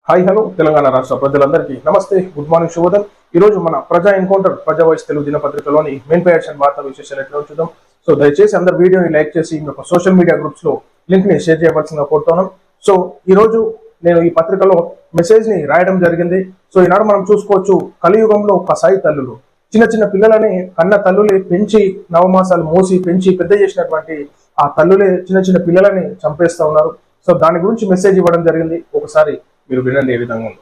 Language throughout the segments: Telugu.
హాయ్ హలో తెలంగాణ రాష్ట్ర ప్రజలందరికీ నమస్తే, గుడ్ మార్నింగ్, శుభోదయం. ఈ రోజు మన ప్రజా ఎన్కౌంటర్ ప్రజా వాయిస్ తెలుగు దినపత్రికలోని మెయిన్ పేజ్ అండ్ వార్తా విశేషాలు ఎట్లా చూద్దాం. సో దయచేసి అందరు వీడియోని లైక్ చేసి మీ యొక్క సోషల్ మీడియా గ్రూప్స్ లో లింక్ ని షేర్ చేయవలసిందిగా కోరుతున్నాం. సో ఈ రోజు నేను ఈ పత్రికలో మెసేజ్ ని రాయడం జరిగింది. సో ఈనాడు మనం చూసుకోవచ్చు, కలియుగంలో కసాయి తల్లులు చిన్న చిన్న పిల్లలని కన్న తల్లులే పెంచి నవమాసాలు మోసి పెంచి పెద్ద చేసినటువంటి ఆ తల్లులే చిన్న చిన్న పిల్లలని చంపేస్తా ఉన్నారు. సో దాని గురించి మెసేజ్ ఇవ్వడం జరిగింది. ఒకసారి మీరు వినండి ఏ విధంగా ఉంది.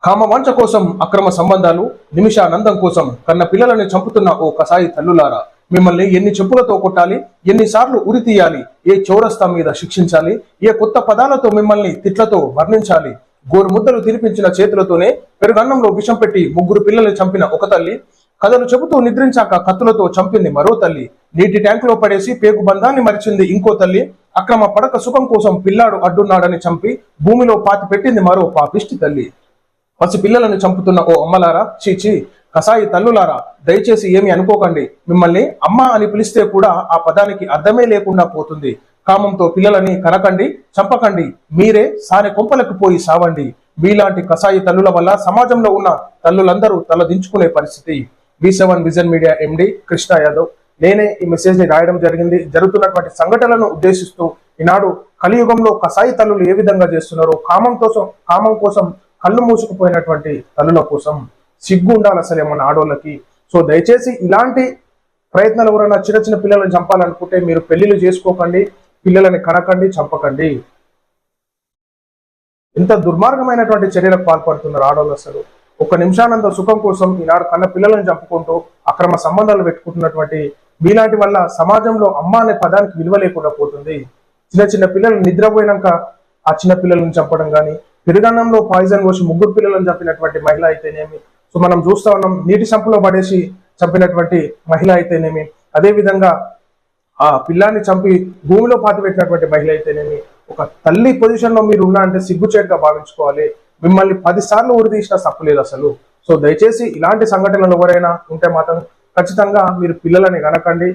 కామవాంఛ కోసం అక్రమ సంబంధాలు, నిమిషానందం కోసం కన్న పిల్లలని చంపుతున్న ఓ కసాయి తల్లులారా, మిమ్మల్ని ఎన్ని చెప్పులతో కొట్టాలి, ఎన్నిసార్లు ఉరి తీయాలి, ఏ చౌరస్తా మీద శిక్షించాలి, ఏ కొత్త పదాలతో మిమ్మల్ని తిట్లతో వర్ణించాలి. గోరు ముద్దలు తినిపించిన చేతులతోనే పెరుగన్నంలో విషం పెట్టి ముగ్గురు పిల్లల్ని చంపిన ఒక తల్లి, కథలు చెబుతూ నిద్రించాక కత్తులతో చంపింది మరో తల్లి, నీటి ట్యాంకులో పడేసి పేగు బంధాన్ని మరిచింది ఇంకో తల్లి, అక్రమ పడక సుఖం కోసం పిల్లాడు అడ్డున్నాడని చంపి భూమిలో పాతి పెట్టింది మరో పాపిష్టి తల్లి. పసి పిల్లలను చంపుతున్న ఓ అమ్మలారా, చీచి కసాయి తల్లులారా, దయచేసి ఏమి అనుకోకండి. మిమ్మల్ని అమ్మ అని పిలిస్తే కూడా ఆ పదానికి అర్థమే లేకుండా పోతుంది. కామంతో పిల్లలని కనకండి, చంపకండి, మీరే సానె కొంపలకు పోయి సావండి. మీలాంటి కసాయి తల్లుల వల్ల సమాజంలో ఉన్న తల్లులందరూ తలదించుకునే పరిస్థితి. B7 విజన్ మీడియా ఎండి కృష్ణ యాదవ్. నేనే ఈ మెసేజ్ ని రాయడం జరిగింది. జరుగుతున్నటువంటి సంఘటనలను ఉద్దేశిస్తూ ఈనాడు కలియుగంలో కసాయి తల్లులు ఏ విధంగా చేస్తున్నారో, కామం కోసం కళ్ళు మూసుకుపోయినటువంటి తల్లుల కోసం సిగ్గు ఉండాలి అసలు ఏమన్నా ఆడోళ్ళకి. సో దయచేసి ఇలాంటి ప్రయత్నాలు ఎవరైనా చిన్న చిన్న పిల్లలను చంపాలనుకుంటే మీరు పెళ్లిళ్ళు చేసుకోకండి, పిల్లలని కనకండి, చంపకండి. ఇంత దుర్మార్గమైనటువంటి చర్యలకు పాల్పడుతున్నారు ఆడవాళ్ళు. అసలు ఒక నిమిషానంత సుఖం కోసం ఈనాడు కన్న పిల్లలను చంపుకుంటూ అక్రమ సంబంధాలు పెట్టుకుంటున్నటువంటి మీలాంటి వల్ల సమాజంలో అమ్మ అనే పదానికి విలువ లేకుండా పోతుంది. చిన్న చిన్న పిల్లలు నిద్రపోయినాక ఆ చిన్న పిల్లలను చంపడం కానీ, పెరుగన్నంలో పాయిజన్ పోసి ముగ్గురు పిల్లలను చంపినటువంటి మహిళ అయితేనేమి, సో మనం చూస్తా ఉన్నాం, నీటి సంపులో పడేసి చంపినటువంటి మహిళ అయితేనేమి, అదే విధంగా ఆ పిల్లాన్ని చంపి భూమిలో పాతి పెట్టినటువంటి మహిళ అయితేనేమి, ఒక తల్లి పొజిషన్ లో మీరు ఉన్నా అంటే సిగ్గుచేటుగా భావించుకోవాలి. మిమ్మల్ని 10 సార్లు ఉరి తీసినా తప్పులేదు అసలు. సో దయచేసి ఇలాంటి సంఘటనలు ఎవరైనా ఉంటే మాత్రం ఖచ్చితంగా మీరు పిల్లలని కనకండి.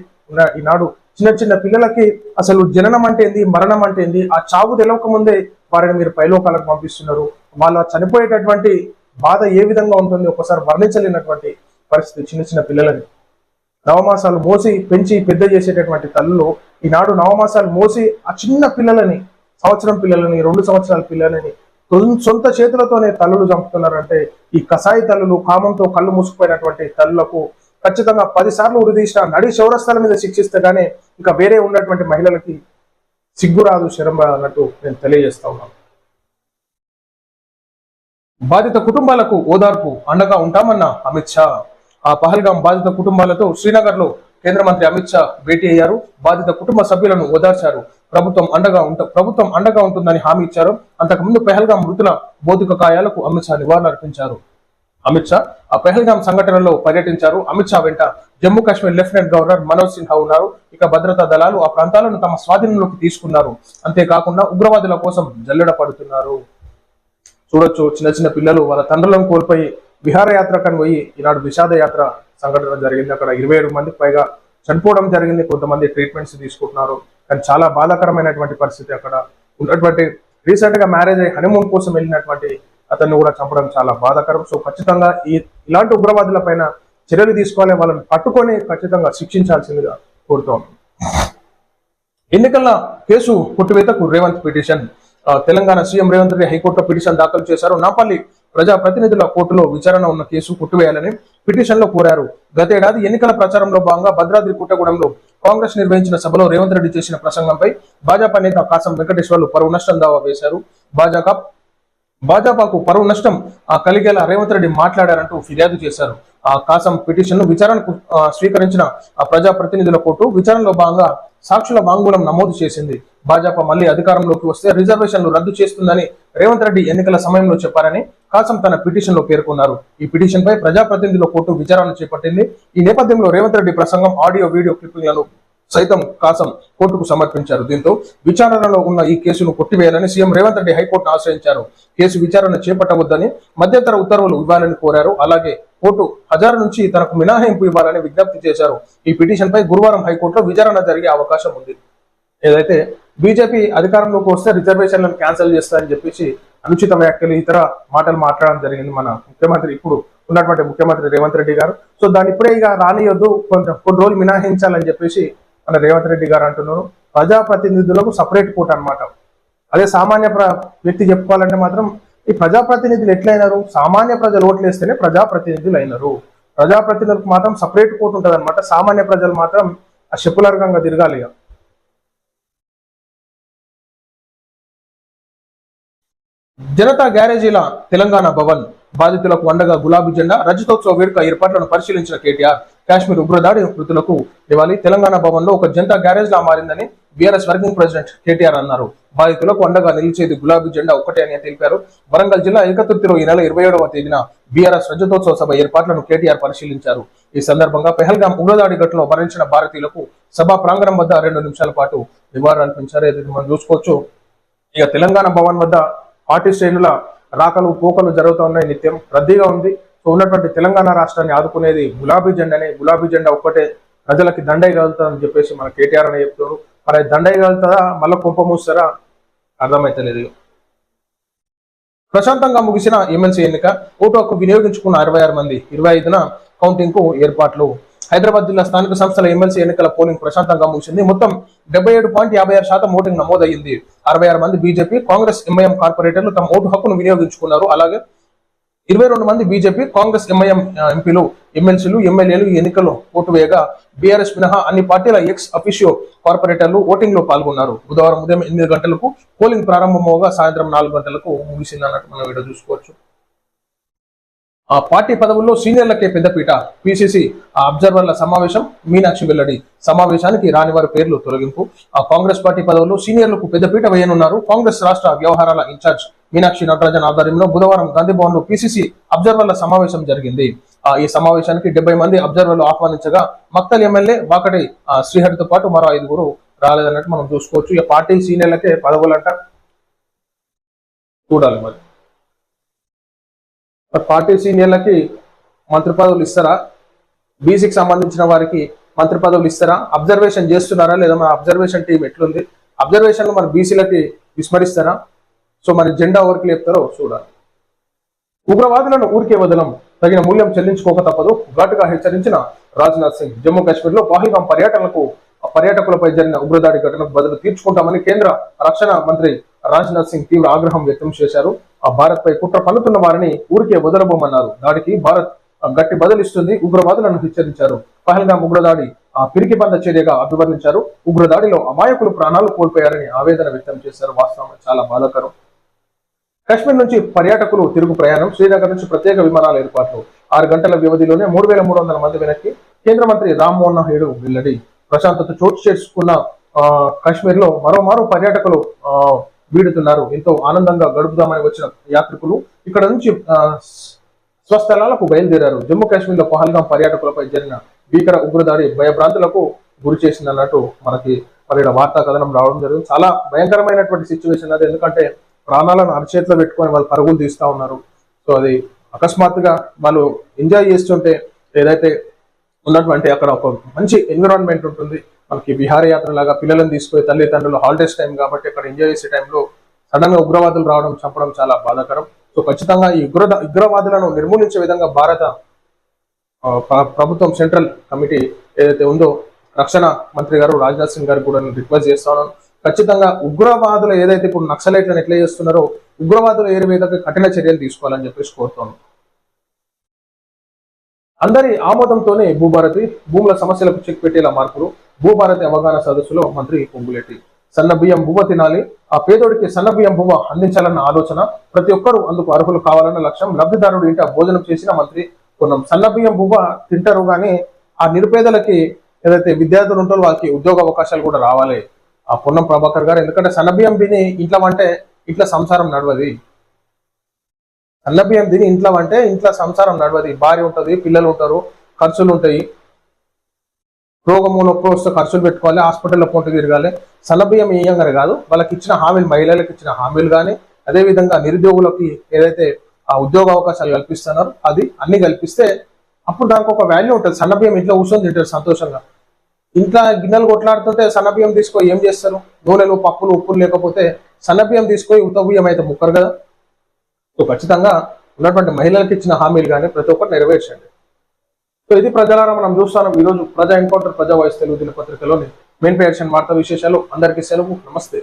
ఈనాడు చిన్న చిన్న పిల్లలకి అసలు జననం అంటే ఏంది, మరణం అంటే ఏంది, ఆ చావు తెలవక ముందే వారిని మీరు పైలోకాలకు పంపిస్తున్నారు. వాళ్ళ చనిపోయేటటువంటి బాధ ఏ విధంగా ఉంటుంది ఒకసారి వర్ణించలేనటువంటి పరిస్థితి. చిన్న చిన్న పిల్లలని నవమాసాలు మోసి పెంచి పెద్ద చేసేటటువంటి తల్లులు ఈనాడు నవమాసాలు మోసి ఆ చిన్న పిల్లలని, సంవత్సరం పిల్లలని, 2 సంవత్సరాల పిల్లలని సొంత చేతులతోనే తల్లులు చంపుతున్నారంటే ఈ కసాయి తల్లులు, కామంతో కళ్ళు మూసుకుపోయినటువంటి తల్లులకు ఖచ్చితంగా 10 సార్లు ఉరి తీసిన నడి చౌరస్తాల మీద శిక్షిస్తే గానీ ఇంకా వేరే ఉన్నటువంటి మహిళలకి సిగ్గు రాదు, శరం అన్నట్టు నేను తెలియజేస్తా ఉన్నాను. బాధిత కుటుంబాలకు ఓదార్పు అండగా ఉంటామన్న అమిత్ షా. ఆ పహల్గాం బాధిత కుటుంబాలతో శ్రీనగర్ లో కేంద్ర మంత్రి అమిత్ షా భేటీ అయ్యారు. బాధిత కుటుంబ సభ్యులను ఓదార్చారు. ప్రభుత్వం అండగా ఉంటుందని హామీ ఇచ్చారు. అంతకుముందు పెహల్గాం మృతుల భౌతిక కాయాలకు అమిత్ షా నివాళులర్పించారు. అమిత్ షా ఆ పెహల్గాం సంఘటనలో పర్యటించారు. అమిత్ షా వెంట జమ్మూ కాశ్మీర్ లెఫ్టినెంట్ గవర్నర్ మనోజ్ సిన్హా ఉన్నారు. ఇక భద్రతా దళాలు ఆ ప్రాంతాలను తమ స్వాధీనంలోకి తీసుకున్నారు. అంతేకాకుండా ఉగ్రవాదుల కోసం జల్లెడ పడుతున్నారు. చూడొచ్చు, చిన్న చిన్న పిల్లలు వాళ్ళ తండ్రులను కోల్పోయి విహారయాత్రకని పోయి ఈనాడు విషాద యాత్ర సంఘటన జరిగింది. అక్కడ 27 మందికి పైగా చనిపోవడం జరిగింది. కొంతమంది ట్రీట్మెంట్స్ తీసుకుంటున్నారు. కానీ చాలా బాధాకరమైనటువంటి పరిస్థితి అక్కడ ఉన్నటువంటి. రీసెంట్ గా మ్యారేజ్ అయ్యి హనీమూన్ కోసం వెళ్ళినటువంటి అతన్ని కూడా చంపడం చాలా బాధాకరం. సో ఖచ్చితంగా ఇలాంటి ఉగ్రవాదుల పైన చర్యలు తీసుకోవాలి, వాళ్ళని పట్టుకొని ఖచ్చితంగా శిక్షించాల్సిందిగా కోరుతాం. ఎన్నికల కేసు కొట్టివేతకు రేవంత్ పిటిషన్. తెలంగాణ సీఎం రేవంత్ రెడ్డి హైకోర్టులో పిటిషన్ దాఖలు చేశారు. నాపల్లి ప్రజా ప్రతినిధుల కోర్టులో విచారణ ఉన్న కేసు కొట్టివేయాలని పిటిషన్ లో కోరారు. గతేడాది ఎన్నికల ప్రచారంలో భాగంగా భద్రాద్రి కొత్తగూడెంలో కాంగ్రెస్ నిర్వహించిన సభలో రేవంత్ రెడ్డి చేసిన ప్రసంగంపై భాజపా నేత కాసం వెంకటేశ్వర్లు పరువు నష్టం దావా వేశారు. భాజపాకు పరువు నష్టం కలిగేలా రేవంత్ రెడ్డి మాట్లాడారంటూ ఫిర్యాదు చేశారు. ఆ కాసం పిటిషన్ ను విచారణకు స్వీకరించిన ప్రజా ప్రతినిధుల కోర్టు విచారణలో భాగంగా సాక్షుల వాంగ్మూలం నమోదు చేసింది. భాజపా మళ్లీ అధికారంలోకి వస్తే రిజర్వేషన్లు రద్దు చేస్తుందని రేవంత్ రెడ్డి ఎన్నికల సమయంలో చెప్పారని కాసం తన పిటిషన్ లో పేర్కొన్నారు. ఈ పిటిషన్ పై ప్రజాప్రతినిధుల కోర్టు విచారణ చేపట్టింది. ఈ నేపథ్యంలో రేవంత్ రెడ్డి ప్రసంగం ఆడియో వీడియో క్లిప్పింగ్లను సైతం కాసం కోర్టుకు సమర్పించారు. దీంతో విచారణలో ఉన్న ఈ కేసును కొట్టివేయాలని సీఎం రేవంత్ రెడ్డి హైకోర్టును ఆశ్రయించారు. కేసు విచారణ చేపట్టవద్దని మధ్యంతర ఉత్తర్వులు ఇవ్వాలని కోరారు. అలాగే కోర్టు హజారు నుంచి తనకు మినహాయింపు ఇవ్వాలని విజ్ఞప్తి చేశారు. ఈ పిటిషన్ పై గురువారం హైకోర్టులో విచారణ జరిగే అవకాశం ఉంది. ఏదైతే బీజేపీ అధికారంలోకి వస్తే రిజర్వేషన్లను క్యాన్సిల్ చేస్తారని చెప్పేసి అనుచిత వ్యాఖ్యలు ఇతర మాటలు మాట్లాడడం జరిగింది మన ముఖ్యమంత్రి, ఇప్పుడు ఉన్నటువంటి ముఖ్యమంత్రి రేవంత్ రెడ్డి గారు. సో దాన్ని ఇప్పుడే ఇక రానియొద్దు, కొన్ని రోజులు మినహాయించాలని చెప్పేసి మన రేవంత్ రెడ్డి గారు అంటున్నారు. ప్రజాప్రతినిధులకు సపరేట్ కోట అన్నమాట. అదే సామాన్య వ్యక్తి చెప్పుకోవాలంటే మాత్రం ఈ ప్రజాప్రతినిధులు ఎట్లయినారు, సామాన్య ప్రజలు ఓట్లు వేస్తేనే ప్రజాప్రతినిధులు అయినారు. ప్రజాప్రతినిధులకు మాత్రం సపరేట్ కోట్ ఉంటుంది అనమాట. సామాన్య ప్రజలు మాత్రం ఆ శపులర్గంగా తిరగాలి. జనతా గ్యారేజీల తెలంగాణ భవన్ బాధితులకు అండగా గులాబీ జెండా, రజతోత్సవ వేడుక ఏర్పాట్లను పరిశీలించిన కేటీఆర్ కాశ్మీర్ ఉగ్రదాడి మృతులకు ఇవ్వాలి. తెలంగాణ భవన్ లో ఒక జనతా గ్యారేజ్ లా మారిందని బీఆర్ఎస్ వర్కింగ్ ప్రెసిడెంట్ కేటీఆర్ అన్నారు. బాధితులకు అండగా నిలిచేది గులాబీ జెండా ఒక్కటే అని తెలిపారు. వరంగల్ జిల్లా ఏకతుర్తిలో ఈ నెల 27వ తేదీన బీఆర్ఎస్ రజతోత్సవ సభ ఏర్పాట్లను కేటీఆర్ పరిశీలించారు. ఈ సందర్భంగా పెహల్గాం ఉగ్రదాడి ఘటనలో మరణించిన భారతీయులకు సభా ప్రాంగణం వద్ద 2 నిమిషాల పాటు నివాళులర్పించారు. ఏదైతే మనం చూసుకోవచ్చు. ఇక తెలంగాణ భవన్ వద్ద పార్టీ శ్రేణుల రాకలు పోకలు జరుగుతూ ఉన్నాయి, నిత్యం రద్దీగా ఉంది. సో ఉన్నటువంటి తెలంగాణ రాష్ట్రాన్ని ఆదుకునేది గులాబీ జెండానే. గులాబీ జెండా ఒక్కటే ప్రజలకి దండై కలుగుతుందని చెప్పేసి మన కేటీఆర్ అని చెప్తారు. మరి దండై కలుగుతుందా, మళ్ళీ కుంప మూస్తారా అర్థమైతలేదు. ప్రశాంతంగా ముగిసిన ఎమ్మెల్సీ ఎన్నిక, ఓటు హక్కు వినియోగించుకున్న 66 మంది. 25న కౌంటింగ్ కు ఏర్పాట్లు. హైదరాబాద్ జిల్లా స్థానిక సంస్థల ఎమ్మెల్సీ ఎన్నికల పోలింగ్ ప్రశాంతంగా ముగిసింది. మొత్తం 77.56% ఓటింగ్ నమోదయ్యింది. 66 మంది బీజేపీ, కాంగ్రెస్, ఎంఐఎం కార్పొరేటర్లు తమ ఓటు హక్కును వినియోగించుకున్నారు. అలాగే 22 మంది బీజేపీ, కాంగ్రెస్, ఎంఐఎం ఎంపీలు, ఎమ్మెల్సీలు, ఎమ్మెల్యేలు ఈ ఎన్నికల్లో ఓటు వేయగా బీఆర్ఎస్ మినహా అన్ని పార్టీల ఎక్స్ అఫిషియో కార్పొరేటర్లు ఓటింగ్ లో పాల్గొన్నారు. బుధవారం ఉదయం 8 గంటలకు పోలింగ్ ప్రారంభమవగా సాయంత్రం 4 గంటలకు ముగిసింది అన్నట్టు మనం ఇక్కడ చూసుకోవచ్చు. ఆ పార్టీ పదవుల్లో సీనియర్లకే పెద్దపీట. పిసిసి అబ్జర్వర్ల సమావేశం, మీనాక్షి వెల్లడి. సమావేశానికి రాని వారి పేర్లు తొలగింపు. ఆ కాంగ్రెస్ పార్టీ పదవుల్లో సీనియర్లకు పెద్దపీట వేయనున్నారు. కాంగ్రెస్ రాష్ట్ర వ్యవహారాల ఇన్ఛార్జ్ మీనాక్షి నటరాజన్ ఆధ్వర్యంలో బుధవారం గాంధీభవన్ లో పిసిసి అబ్జర్వర్ల సమావేశం జరిగింది. ఈ సమావేశానికి 70 మంది అబ్జర్వర్లు ఆహ్వానించగా మక్తల్ ఎమ్మెల్యే వాకటి శ్రీహరితో పాటు మరో 5 రాలేదన్నట్టు మనం చూసుకోవచ్చు. ఈ పార్టీ సీనియర్లకే పదవులంట, చూడాలి మరి పార్టీ సీనియర్లకి మంత్రి పదవులు ఇస్తారా, బీసీకి సంబంధించిన వారికి మంత్రి పదవులు ఇస్తారా, అబ్జర్వేషన్ చేస్తున్నారా లేదా, మన అబ్జర్వేషన్ టీం ఎట్లుంది, అబ్జర్వేషన్ మరి బీసీలకి విస్మరిస్తారా? సో మరి జెండా ఎవరికి లేపుతారో చూడాలి. ఉగ్రవాదులను ఊరికే వదలం, తగిన మూల్యం చెల్లించుకోక తప్పదు, ఘాటుగా హెచ్చరించిన రాజ్నాథ్ సింగ్. జమ్మూ కాశ్మీర్ లో పహల్గాం పర్యాటకులపై జరిగిన ఉగ్రదాడి ఘటనకు బదులు తీర్చుకుంటామని కేంద్ర రక్షణ మంత్రి రాజ్నాథ్ సింగ్ తీవ్ర ఆగ్రహం వ్యక్తం చేశారు. ఆ భారత్ పై కుట్ర పన్నుతున్న వారిని ఊరికే వదలబోమన్నారు. దాడికి భారత్ గట్టి బదులిస్తుంది, ఉగ్రవాదులను హెచ్చరించారు. పహల్గాం ఉగ్రదాడి పిరికిబంద చర్యగా అభివర్ణించారు. ఉగ్రదాడిలో అమాయకులు ప్రాణాలు కోల్పోయారని ఆవేదన వ్యక్తం చేశారు. వాస్తవం చాలా బాధాకరం. కాశ్మీర్ నుంచి పర్యాటకులు తిరుగు ప్రయాణం, శ్రీనగర్ నుంచి ప్రత్యేక విమానాల ఏర్పాట్లు. 6 గంటల వ్యవధిలోనే 3300 మంది వెనక్కి. కేంద్ర మంత్రి రామ్మోహన్ నాయుడు వెల్లడి. ప్రశాంతత చోటు చేసుకున్న కాశ్మీర్ లో మరోమారు పర్యాటకులు వీడుతున్నారు. ఎంతో ఆనందంగా గడుపుదామని వచ్చిన యాత్రికులు ఇక్కడ నుంచి స్వస్థలాలకు బయలుదేరారు. జమ్మూ కాశ్మీర్ లో పహల్గాం పర్యాటకులపై జరిగిన భీకర ఉగ్రదాడి భయభ్రాంతులకు గురి చేసింది అన్నట్టు మనకి మరి వార్తా కథనం రావడం జరిగింది. చాలా భయంకరమైనటువంటి సిచ్యువేషన్ అది. ఎందుకంటే ప్రాణాలను అరచేతిలో పెట్టుకొని వాళ్ళు పరుగులు తీస్తా ఉన్నారు. సో అది అకస్మాత్తుగా వాళ్ళు ఎంజాయ్ చేస్తుంటే ఏదైతే ఉన్నటువంటి అక్కడ ఒక మంచి ఎన్విరాన్మెంట్ ఉంటుంది. మనకి విహారయాత్ర లాగా పిల్లలను తీసుకుని తల్లిదండ్రులు హాలిడేస్ టైం కాబట్టి అక్కడ ఎంజాయ్ చేసే టైంలో సడన్ గా ఉగ్రవాదులు రావడం, చంపడం చాలా బాధాకరం. సో ఖచ్చితంగా ఈ ఉగ్రవాదులను నిర్మూలించే విధంగా భారత ప్రభుత్వం సెంట్రల్ కమిటీ ఏదైతే ఉందో రక్షణ మంత్రి గారు రాజ్నాథ్ సింగ్ గారు కూడా రిక్వెస్ట్ చేస్తాను. ఖచ్చితంగా ఉగ్రవాదులు ఏదైతే ఇప్పుడు నక్సలైట్లను ఎట్లా చేస్తున్నారో ఉగ్రవాదులు ఏ విధంగా కఠిన చర్యలు తీసుకోవాలని చెప్పేసి కోరుతాను. అందరి ఆమోదంతోనే భూభారతి, భూముల సమస్యలకు చెక్ పెట్టేలా మార్పులు. భూభారతి అవగాహన సదస్సులో మంత్రి పొంగులేటి. సన్న బియ్యం బువ్వ తినాలి, ఆ పేదోడికి సన్న బియ్యం బువ్వ అందించాలన్న ఆలోచన, ప్రతి ఒక్కరూ అందుకు అర్హులు కావాలన్న లక్ష్యం. లబ్ధిదారుడు ఇంట భోజనం చేసిన మంత్రి కొన్నాం. సన్న బియ్యం బువ్వ తింటారు కానీ ఆ నిరుపేదలకి ఏదైతే విద్యార్థులు ఉంటారో వాళ్ళకి ఉద్యోగ అవకాశాలు కూడా రావాలి. ఆ పొన్నం ప్రభాకర్ గారు, ఎందుకంటే సన్నబియ్యం తిని ఇంట్లో అంటే ఇంట్లో సంసారం నడవది. సన్నబియ్యం తిని ఇంట్లో అంటే ఇంట్లో సంసారం నడవది. భార్య ఉంటుంది, పిల్లలు ఉంటారు, ఖర్చులు ఉంటాయి. రోగము నొప్పి వస్తే ఖర్చులు పెట్టుకోవాలి, హాస్పిటల్లో పొంట తిరగాలి. సన్నబియ్యం ఇయ్యంగానే కాదు, వాళ్ళకి ఇచ్చిన హామీలు, మహిళలకు ఇచ్చిన హామీలు కానీ అదేవిధంగా నిరుద్యోగులకి ఏదైతే ఆ ఉద్యోగ అవకాశాలు కల్పిస్తున్నారో అది అన్ని కల్పిస్తే అప్పుడు దానికి ఒక వాల్యూ ఉంటుంది. సన్నబియ్యం ఇంట్లో కూర్చొని తింటారు సంతోషంగా. ఇంట్లో గిన్నెలు కొట్లాడుతుంటే సన్నబియ్యం తీసుకొని ఏం చేస్తారు? నూనెలు, పప్పులు, ఉప్పులు లేకపోతే సన్నబియ్యం తీసుకొని ఉత్త బియ్యం అయితే ముక్కరు కదా. సో ఖచ్చితంగా ఉన్నటువంటి మహిళలకు ఇచ్చిన హామీలు కానీ ప్రతి ఒక్కరు నెరవేర్చండి. సో ఇది ప్రజలారా మనం చూస్తాం ఈరోజు ప్రజా ఎన్కౌంటర్ ప్రజా వాయిస్ తెలుగు దినపత్రికలోని మెయిన్ పేజ్ వార్తా విశేషాలు. అందరికీ సెలవు. నమస్తే.